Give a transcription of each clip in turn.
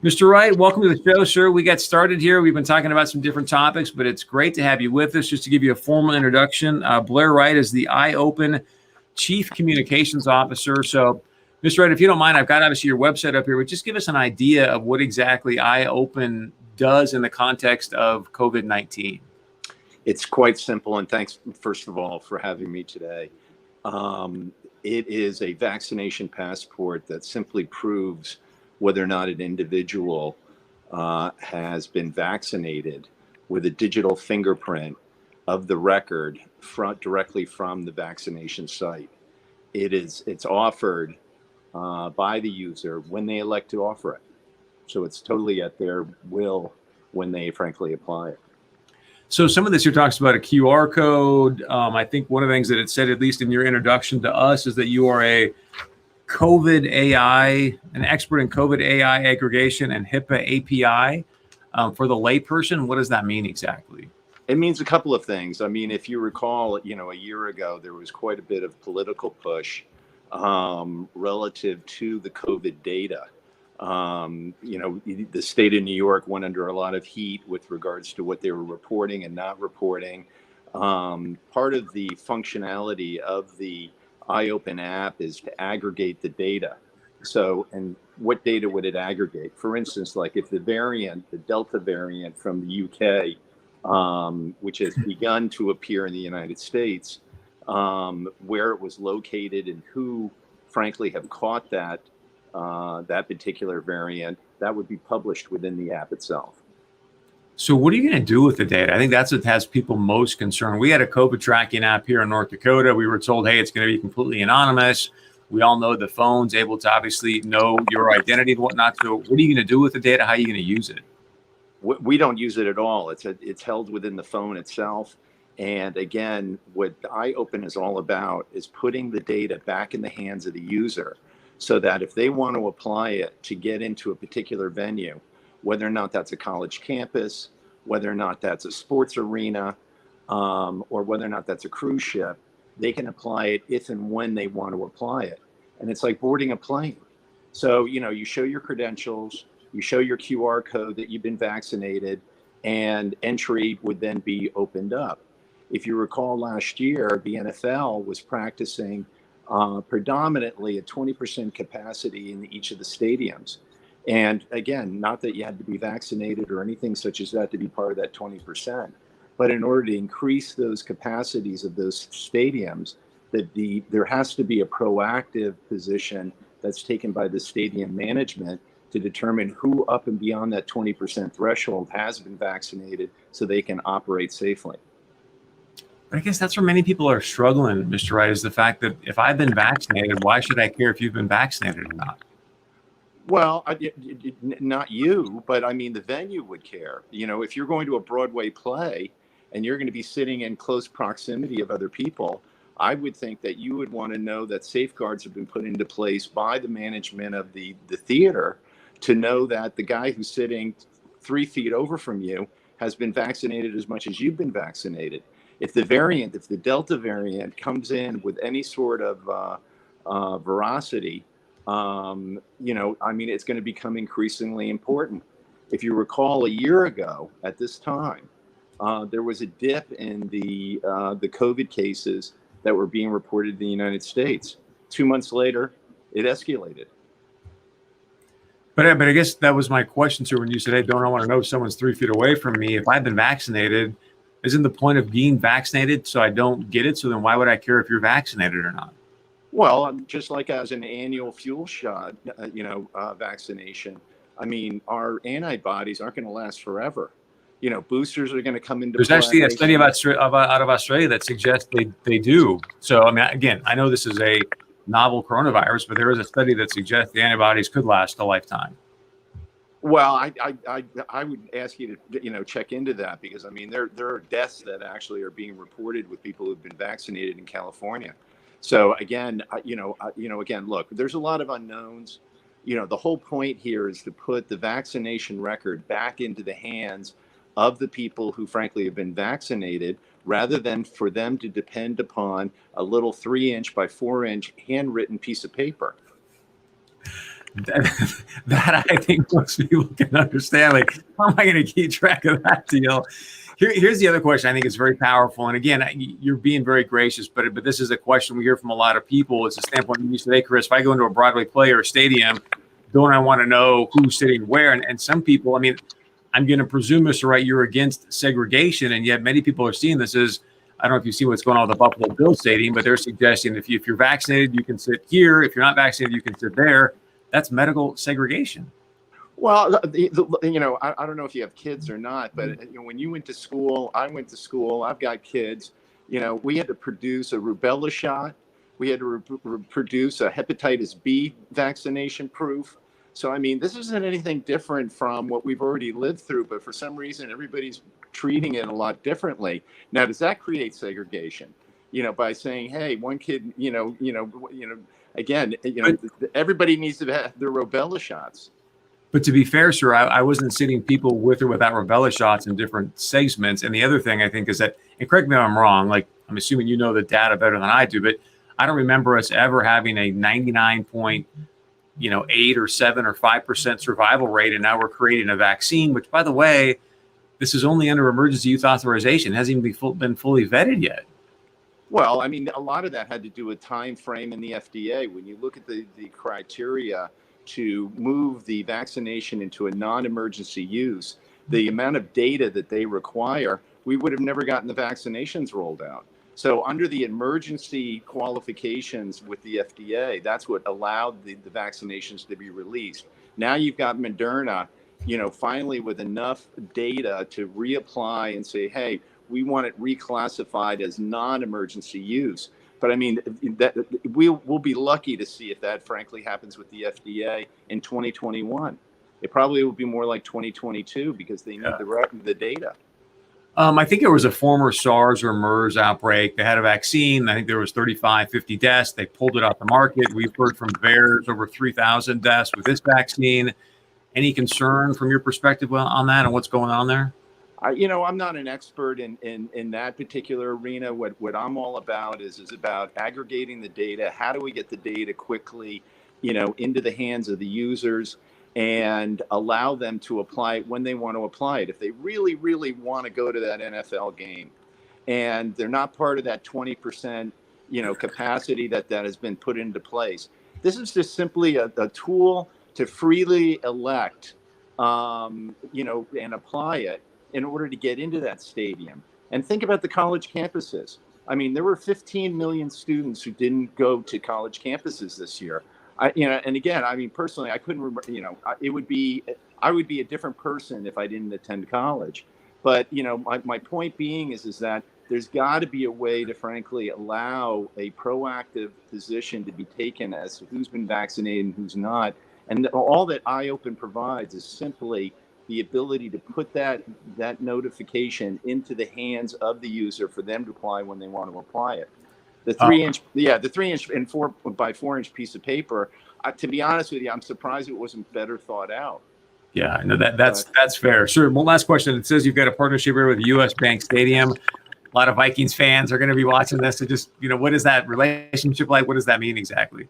Mr. Wright, welcome to the show, sir. We got started here. We've been talking about some different topics, but it's great to have you with us. Just to give you a formal introduction, Blair Wright is the iOpen Chief Communications Officer. So, Mr. Wright, if you don't mind, I've got obviously your website up here, but just give us an idea of what exactly iOpen does in the context of COVID-19. It's quite simple, and thanks, first of all, for having me today. It is a vaccination passport that simply proves whether or not an individual has been vaccinated with a digital fingerprint of the record directly from the vaccination site. It's offered by the user when they elect to offer it. So it's totally at their will when they frankly apply it. So some of this here talks about a QR code. I think one of the things that it said, at least in your introduction to us, is that you are an expert in COVID AI aggregation and HIPAA API. For the layperson, what does that mean exactly? It means a couple of things. I mean, if you recall, a year ago, there was quite a bit of political push relative to the COVID data. The state of New York went under a lot of heat with regards to what they were reporting and not reporting. Part of the functionality of the iOpen app is to aggregate the data. So, and what data would it aggregate? For instance, like if the Delta variant from the UK, which has begun to appear in the United States, where it was located and who, frankly, have caught that particular variant, that would be published within the app itself. So what are you going to do with the data? I think that's what has people most concerned. We had a COVID tracking app here in North Dakota. We were told, hey, it's going to be completely anonymous. We all know the phone's able to obviously know your identity and whatnot. So what are you going to do with the data? How are you going to use it? We don't use it at all. It's held within the phone itself. And again, what iOpen is all about is putting the data back in the hands of the user, so that if they want to apply it to get into a particular venue, whether or not that's a college campus, whether or not that's a sports arena, or whether or not that's a cruise ship, they can apply it if and when they want to apply it. And it's like boarding a plane. So, you show your credentials, you show your QR code that you've been vaccinated, and entry would then be opened up. If you recall last year, the NFL was practicing predominantly at 20% capacity in each of the stadiums. And again, not that you had to be vaccinated or anything such as that to be part of that 20%, but in order to increase those capacities of those stadiums, there has to be a proactive position that's taken by the stadium management to determine who up and beyond that 20% threshold has been vaccinated so they can operate safely. But I guess that's where many people are struggling, Mr. Wright, is the fact that if I've been vaccinated, why should I care if you've been vaccinated or not? Well, not you, but I mean, the venue would care. If you're going to a Broadway play and you're going to be sitting in close proximity of other people, I would think that you would want to know that safeguards have been put into place by the management of the theater to know that the guy who's sitting 3 feet over from you has been vaccinated as much as you've been vaccinated. If the Delta variant comes in with any sort of veracity, it's going to become increasingly important. If you recall, a year ago at this time, there was a dip in the COVID cases that were being reported in the United States. 2 months later, it escalated. But I guess that was my question, sir, when you said, hey, don't I want to know if someone's 3 feet away from me? If I've been vaccinated, isn't the point of being vaccinated so I don't get it? So then why would I care if you're vaccinated or not? Well, just like as an annual fuel shot, vaccination, I mean, our antibodies aren't going to last forever. Boosters are going to come into play. There's actually a study out of Australia that suggests they do. So, I mean, again, I know this is a novel coronavirus, but there is a study that suggests the antibodies could last a lifetime. Well, I would ask you to check into that, because I mean there are deaths that actually are being reported with people who've been vaccinated in California. So again, look, there's a lot of unknowns. The whole point here is to put the vaccination record back into the hands of the people who frankly have been vaccinated, rather than for them to depend upon a little 3-inch by 4-inch handwritten piece of paper. That I think most people can understand. Like, how am I going to keep track of that deal? Here's the other question I think is very powerful. And again, you're being very gracious, but this is a question we hear from a lot of people. It's a standpoint you said, hey, Chris, if I go into a Broadway play or a stadium, don't I want to know who's sitting where? And some people, I mean, I'm going to presume, Mr. Wright, you're against segregation, and yet many people are seeing this as, I don't know if you see what's going on with the Buffalo Bills Stadium, but they're suggesting if you're vaccinated, you can sit here. If you're not vaccinated, you can sit there. That's medical segregation. Well, I don't know if you have kids or not, but when you went to school, I went to school, I've got kids, we had to produce a rubella shot. We had to produce a hepatitis B vaccination proof. So, I mean, this isn't anything different from what we've already lived through, but for some reason, everybody's treating it a lot differently. Now, does that create segregation? By saying, hey, one kid, again, everybody needs to have their rubella shots. But to be fair, sir, I wasn't sitting people with or without rubella shots in different segments. And the other thing I think is that, and correct me if I'm wrong, like I'm assuming you know the data better than I do, but I don't remember us ever having a 99.8 or 7 or 5% survival rate. And now we're creating a vaccine, which, by the way, this is only under emergency use authorization. It hasn't even been fully vetted yet. Well, I mean, a lot of that had to do with time frame in the FDA. When you look at the criteria to move the vaccination into a non-emergency use, the amount of data that they require, we would have never gotten the vaccinations rolled out. So under the emergency qualifications with the FDA, that's what allowed the vaccinations to be released. Now you've got Moderna, finally with enough data to reapply and say, hey, we want it reclassified as non-emergency use. But I mean, that we'll be lucky to see if that frankly happens with the FDA in 2021. It probably will be more like 2022 because they need the data. I think there was a former SARS or MERS outbreak. They had a vaccine. I think there was 35, 50 deaths. They pulled it off the market. We've heard from VAERS over 3,000 deaths with this vaccine. Any concern from your perspective on that and what's going on there? I'm not an expert in that particular arena. What I'm all about is about aggregating the data. How do we get the data quickly, into the hands of the users and allow them to apply it when they want to apply it? If they really, really want to go to that NFL game and they're not part of that 20%, capacity that has been put into place, this is just simply a tool to freely elect, and apply it in order to get into that stadium. And think about the college campuses. I mean, there were 15 million students who didn't go to college campuses this year. And again, I mean, personally, I couldn't remember, I would be a different person if I didn't attend college. But, my point being is that there's got to be a way to frankly allow a proactive position to be taken as to who's been vaccinated and who's not. And all that iOpen provides is simply the ability to put that notification into the hands of the user for them to apply when they want to apply it. The 3-inch and 4x4 piece of paper. To be honest with you, I'm surprised it wasn't better thought out. Yeah, no, that's fair. Sure. One last question. It says you've got a partnership here with US Bank Stadium. A lot of Vikings fans are going to be watching this. So just, what is that relationship like? What does that mean exactly?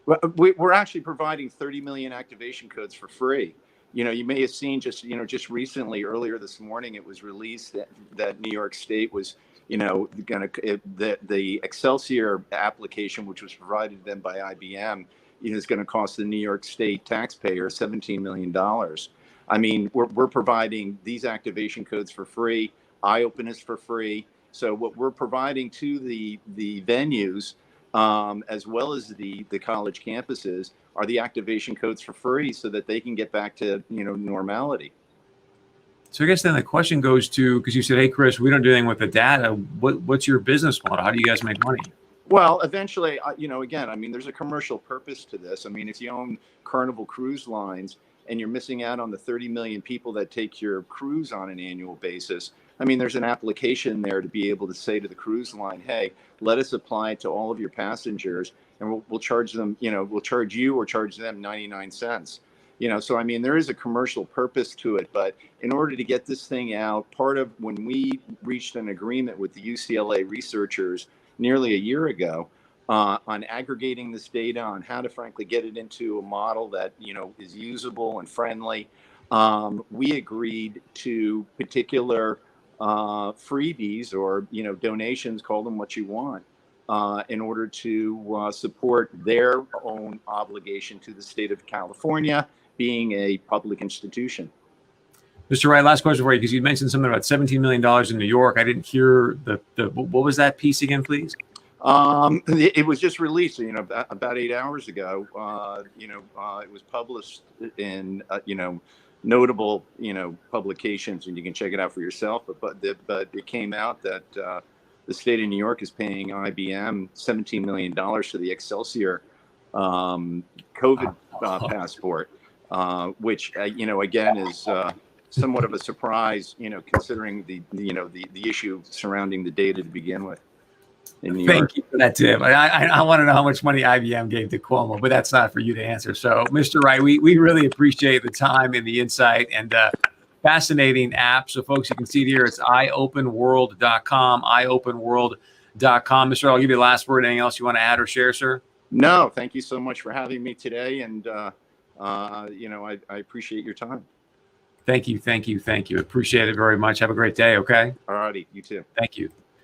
Well, we're actually providing 30 million activation codes for free. You may have seen just recently, earlier this morning, it was released that New York State was, the Excelsior application, which was provided to them by IBM, is going to cost the New York State taxpayer $17 million. I mean, we're providing these activation codes for free. iOpen is for free. So what we're providing to the venues, as well as the college campuses, are the activation codes for free so that they can get back to, normality. So I guess then the question goes to, because you said, hey, Chris, we don't do anything with the data. What's your business model? How do you guys make money? Well, eventually, again, I mean, there's a commercial purpose to this. I mean, if you own Carnival Cruise Lines and you're missing out on the 30 million people that take your cruise on an annual basis, I mean, there's an application there to be able to say to the cruise line, hey, let us apply it to all of your passengers and we'll charge them, we'll charge you or charge them 99 cents. So I mean, there is a commercial purpose to it, but in order to get this thing out, part of when we reached an agreement with the UCLA researchers nearly a year ago, on aggregating this data, on how to frankly get it into a model that is usable and friendly. We agreed to particular freebies or donations, call them what you want, in order to support their own obligation to the state of California, being a public institution. Mr. Wright, last question for you, because you mentioned something about $17 million in New York. I didn't hear what was that piece again, please? It was just released, about 8 hours ago. It was published in, notable, publications, and you can check it out for yourself. But it came out that the state of New York is paying IBM $17 million for the Excelsior COVID passport, which again is somewhat of a surprise, considering the issue surrounding the data to begin with. Thank you for that, Tim. I want to know how much money IBM gave to Cuomo, but that's not for you to answer. So, Mr. Wright, we really appreciate the time and the insight and fascinating app. So, folks, you can see it here. It's iopenworld.com, iopenworld.com. Mr. Wright, I'll give you the last word. Anything else you want to add or share, sir? No, thank you so much for having me today. And, I appreciate your time. Thank you. Appreciate it very much. Have a great day, okay? All righty. You too. Thank you.